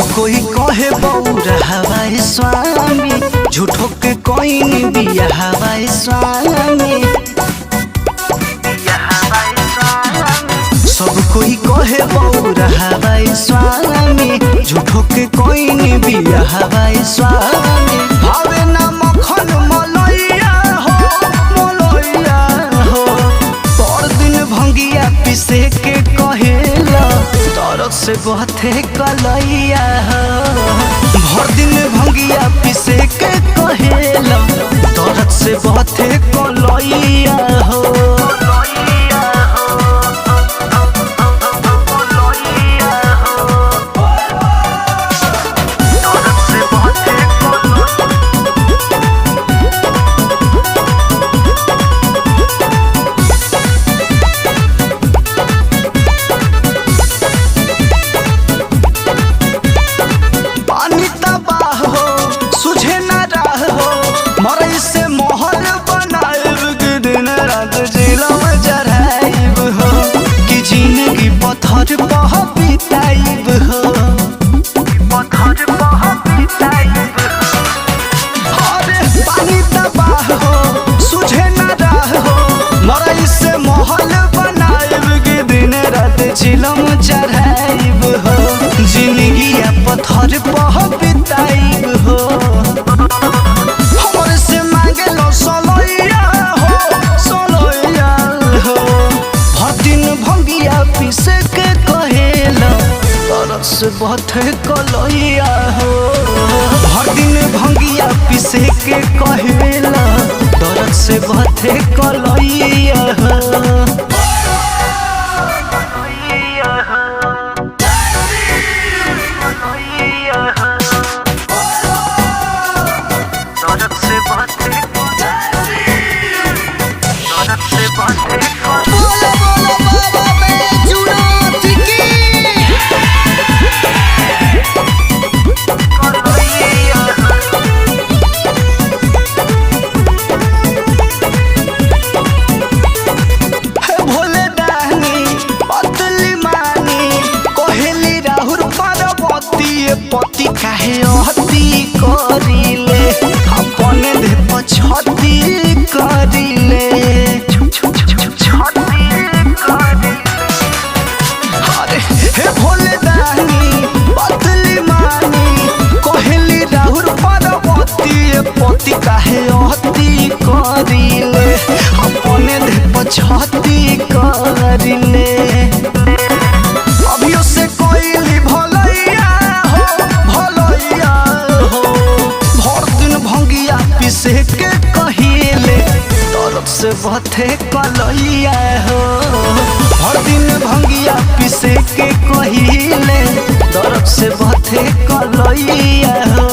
कोई कहे बौरा हवाई स्वामी, झूठो के कोई बिया हवाई स्वामी। सब कोई कहे बौरा हवाई स्वामी, झूठो के कोई बिया हवाई स्वामी। भावे ना मखन मलैया हो, पर दिन भंगिया पिसे के कहेला तरक से बहते कलैया हो। भर दिन भंगिया पिसे के कहेला तरक से बहते कलैया हो। पत्थर बह बिताइब हो, पत्थर बह बिताइब हो। अरे पानी तबाह हो, सुझे न राह हो, मरई से महल बनाइब के दिन रात चिलम चढ़ाइब हो। जिंदगिया पत्थर बह बिताइब हो। हमर से मांगे लो सलैया हो, हर दिन भंगिया पिसे के कहेला तरक से बहते कलैया हो। हर दिन भंगिया पिसे के कहेला तरक से बहते कलैया हो। पति काहे अति करिले, अपने दे पछती करिले। अरे हे भोले दानी पतली मानी, कहली राहुल पार्वती पति काहे अति करिले, अपने दे पछती करिले। अभियो से कोइली भलैया पिसे के कहिले तरक से बहते कलैया हो। हर दिन भंगिया पिसे के कहिले तरक से बहते कलैया हो।